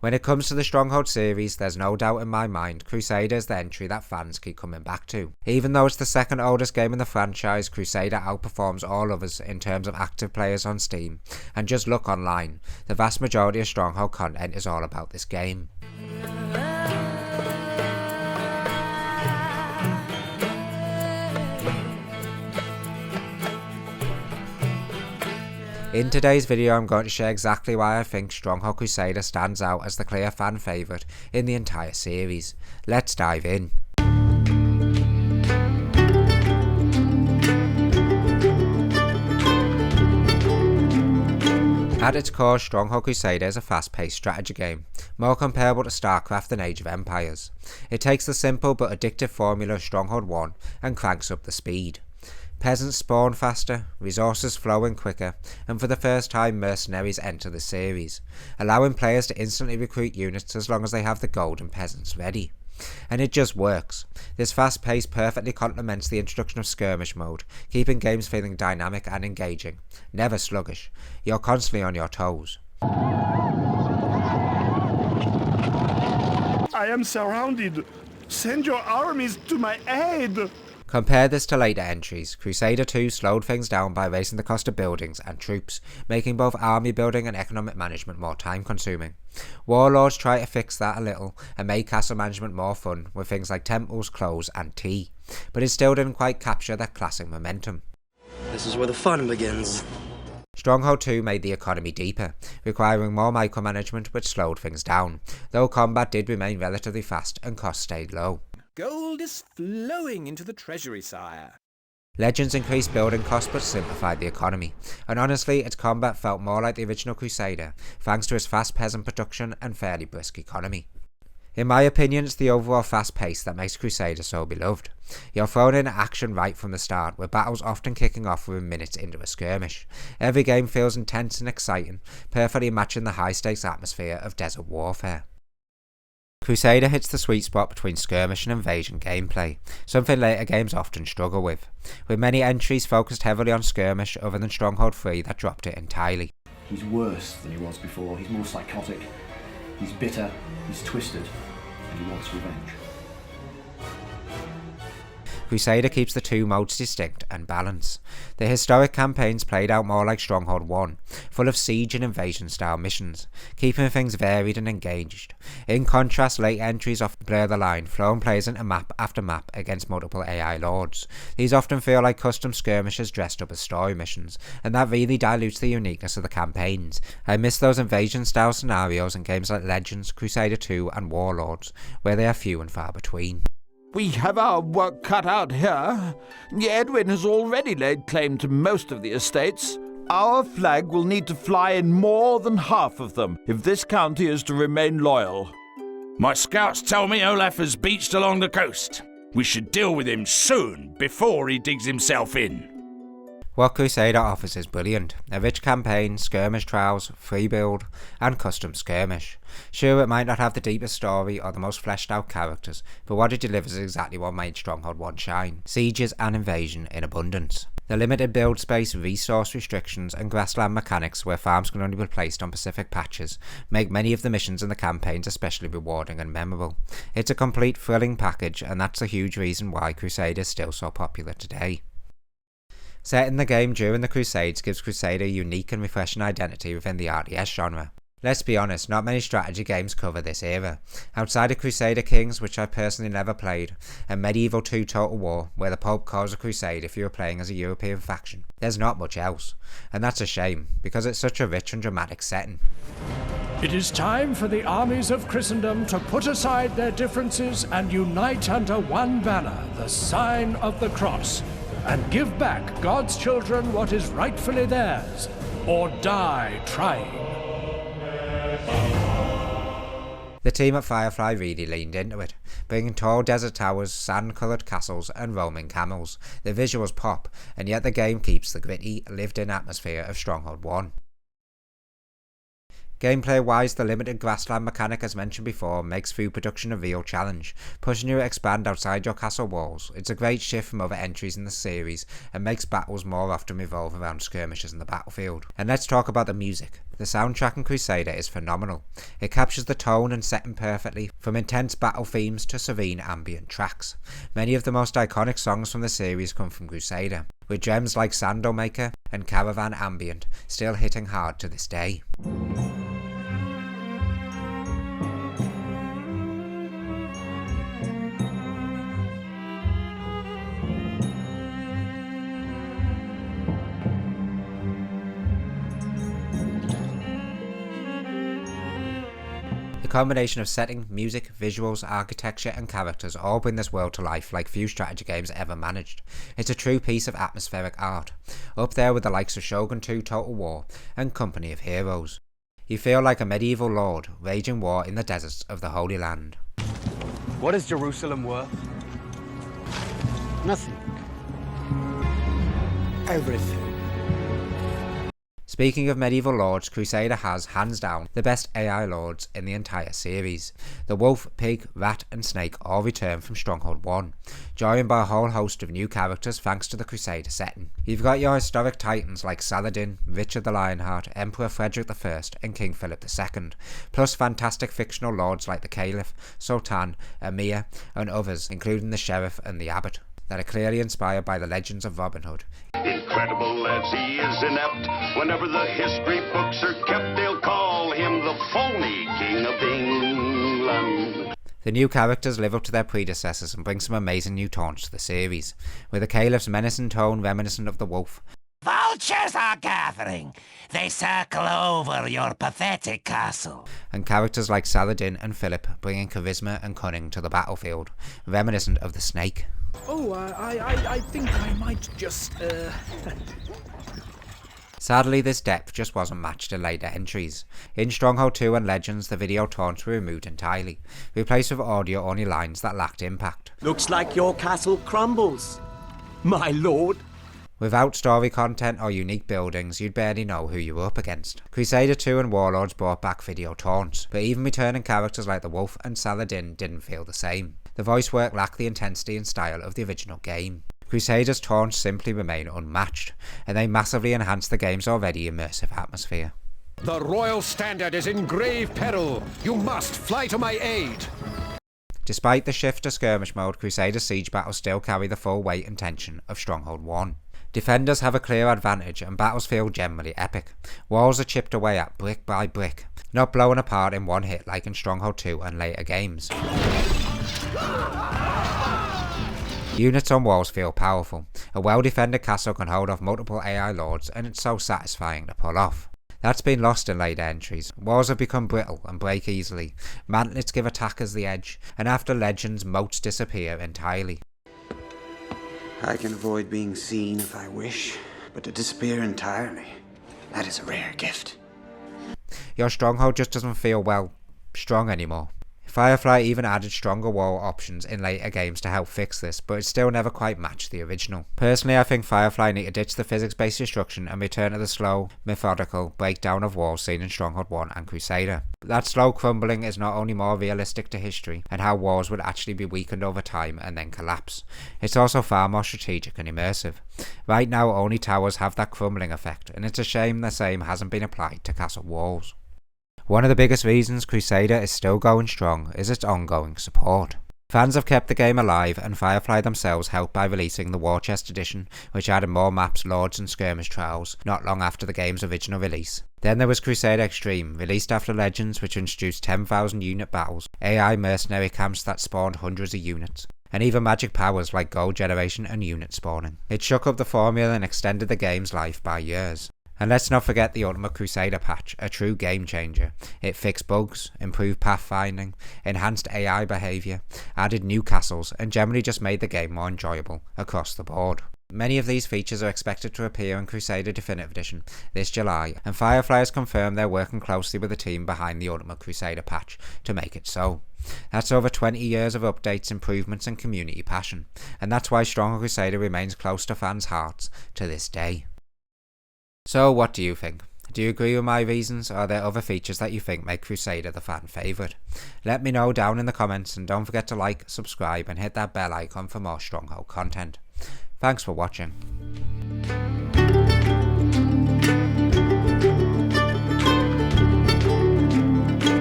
When it comes to the Stronghold series, there's no doubt in my mind Crusader is the entry that fans keep coming back to. Even though it's the second oldest game in the franchise, Crusader outperforms all others in terms of active players on Steam, and just look online, the vast majority of Stronghold content is all about this game. In today's video I'm going to share exactly why I think Stronghold Crusader stands out as the clear fan favourite in the entire series. Let's dive in. At its core, Stronghold Crusader is a fast-paced strategy game, more comparable to StarCraft than Age of Empires. It takes the simple but addictive formula of Stronghold 1 and cranks up the speed. Peasants spawn faster, resources flow in quicker, and for the first time mercenaries enter the series, allowing players to instantly recruit units as long as they have the gold and peasants ready. And it just works. This fast pace perfectly complements the introduction of skirmish mode, keeping games feeling dynamic and engaging, never sluggish. You're constantly on your toes. I am surrounded. Send your armies to my aid. Compare this to later entries. Crusader 2 slowed things down by raising the cost of buildings and troops, making both army building and economic management more time consuming. Warlords try to fix that a little and make castle management more fun with things like temples, clothes and tea, but it still didn't quite capture that classic momentum. This is where the fun begins. Stronghold 2 made the economy deeper, requiring more micromanagement which slowed things down, though combat did remain relatively fast and costs stayed low. Gold is flowing into the treasury, sire. Legends increased building costs but simplified the economy, and honestly its combat felt more like the original Crusader, thanks to its fast peasant production and fairly brisk economy. In my opinion, it's the overall fast pace that makes Crusader so beloved. You're thrown in action right from the start, with battles often kicking off within minutes into a skirmish. Every game feels intense and exciting, perfectly matching the high stakes atmosphere of desert warfare. Crusader hits the sweet spot between skirmish and invasion gameplay, something later games often struggle with many entries focused heavily on skirmish other than Stronghold 3 that dropped it entirely. He's worse than he was before, he's more psychotic, he's bitter, he's twisted, and he wants revenge. Crusader keeps the two modes distinct and balanced. The historic campaigns played out more like Stronghold 1, full of siege and invasion style missions, keeping things varied and engaged. In contrast, late entries often blur the line, throwing players into map after map against multiple AI lords. These often feel like custom skirmishes dressed up as story missions, and that really dilutes the uniqueness of the campaigns. I miss those invasion style scenarios in games like Legends, Crusader 2 and Warlords, where they are few and far between. We have our work cut out here. Edwin has already laid claim to most of the estates. Our flag will need to fly in more than half of them if this county is to remain loyal. My scouts tell me Olaf has beached along the coast. We should deal with him soon, before he digs himself in. What Crusader offers is brilliant. A rich campaign, skirmish trials, free build, and custom skirmish. Sure, it might not have the deepest story or the most fleshed out characters, but what it delivers is exactly what made Stronghold 1 shine. Sieges and invasion in abundance. The limited build space, resource restrictions, and grassland mechanics where farms can only be placed on specific patches make many of the missions in the campaigns especially rewarding and memorable. It's a complete thrilling package, and that's a huge reason why Crusader is still so popular today. Setting the game during the Crusades gives Crusader a unique and refreshing identity within the RTS genre. Let's be honest, not many strategy games cover this era. Outside of Crusader Kings, which I personally never played, and Medieval 2 Total War, where the Pope calls a crusade if you were playing as a European faction, there's not much else. And that's a shame, because it's such a rich and dramatic setting. It is time for the armies of Christendom to put aside their differences and unite under one banner, the sign of the cross, and give back God's children what is rightfully theirs, or die trying. The team at Firefly really leaned into it, bringing tall desert towers, sand-coloured castles and roaming camels. The visuals pop, and yet the game keeps the gritty, lived-in atmosphere of Stronghold 1. Gameplay-wise, the limited grassland mechanic as mentioned before makes food production a real challenge, pushing you to expand outside your castle walls. It's a great shift from other entries in the series, and makes battles more often revolve around skirmishes in the battlefield. And let's talk about the music. The soundtrack in Crusader is phenomenal. It captures the tone and setting perfectly, from intense battle themes to serene ambient tracks. Many of the most iconic songs from the series come from Crusader, with gems like Sando Maker and Caravan Ambient still hitting hard to this day. The combination of setting, music, visuals, architecture and characters all bring this world to life like few strategy games ever managed. It's a true piece of atmospheric art, up there with the likes of Shogun 2 Total War and Company of Heroes. You feel like a medieval lord waging war in the deserts of the Holy Land. What is Jerusalem worth? Nothing. Everything. Speaking of medieval lords, Crusader has, hands down, the best AI lords in the entire series. The wolf, pig, rat and snake all return from Stronghold 1, joined by a whole host of new characters thanks to the Crusader setting. You've got your historic titans like Saladin, Richard the Lionheart, Emperor Frederick I and King Philip II, plus fantastic fictional lords like the Caliph, Sultan, Emir and others, including the Sheriff and the Abbot, that are clearly inspired by the legends of Robin Hood. Incredible as he is inept, whenever the history books are kept, they'll call him the phony King of England. The new characters live up to their predecessors and bring some amazing new taunts to the series, with the Caliph's menacing tone reminiscent of the wolf. Vultures are gathering. They circle over your pathetic castle. And characters like Saladin and Philip bringing charisma and cunning to the battlefield, reminiscent of the snake. Oh, I think I might just, Sadly, this depth just wasn't matched in later entries. In Stronghold 2 and Legends, the video taunts were removed entirely, replaced with audio-only lines that lacked impact. Looks like your castle crumbles, my lord. Without story content or unique buildings, you'd barely know who you were up against. Crusader 2 and Warlords brought back video taunts, but even returning characters like the Wolf and Saladin didn't feel the same. The voice work lacked the intensity and style of the original game. Crusader's taunts simply remain unmatched, and they massively enhance the game's already immersive atmosphere. The royal standard is in grave peril. You must fly to my aid. Despite the shift to skirmish mode, Crusader siege battles still carry the full weight and tension of Stronghold 1. Defenders have a clear advantage and battles feel generally epic. Walls are chipped away at brick by brick, not blown apart in one hit like in Stronghold 2 and later games. Units on walls feel powerful. A well-defended castle can hold off multiple AI lords, and it's so satisfying to pull off. That's been lost in later entries. Walls have become brittle and break easily. Mantlets give attackers the edge, and after Legends, moats disappear entirely. I can avoid being seen if I wish, but to disappear entirely, that is a rare gift. Your Stronghold just doesn't feel, well, strong anymore. Firefly even added stronger wall options in later games to help fix this, but it still never quite matched the original. Personally, I think Firefly need to ditch the physics-based destruction and return to the slow, methodical breakdown of walls seen in Stronghold 1 and Crusader. That slow crumbling is not only more realistic to history and how walls would actually be weakened over time and then collapse, it's also far more strategic and immersive. Right now, only towers have that crumbling effect, and it's a shame the same hasn't been applied to castle walls. One of the biggest reasons Crusader is still going strong is its ongoing support. Fans have kept the game alive, and Firefly themselves helped by releasing the Warchest edition, which added more maps, lords and skirmish trials not long after the game's original release. Then there was Crusader Extreme, released after Legends, which introduced 10,000 unit battles, AI mercenary camps that spawned hundreds of units, and even magic powers like gold generation and unit spawning. It shook up the formula and extended the game's life by years. And let's not forget the Ultimate Crusader patch, a true game changer. It fixed bugs, improved pathfinding, enhanced AI behaviour, added new castles, and generally just made the game more enjoyable across the board. Many of these features are expected to appear in Crusader Definitive Edition this July, and Firefly has confirmed they're working closely with the team behind the Ultimate Crusader patch to make it so. That's over 20 years of updates, improvements and community passion, and that's why Stronghold Crusader remains close to fans' hearts to this day. So what do you think? Do you agree with my reasons, or are there other features that you think make Crusader the fan favourite? Let me know down in the comments, and don't forget to like, subscribe and hit that bell icon for more Stronghold content. Thanks for watching.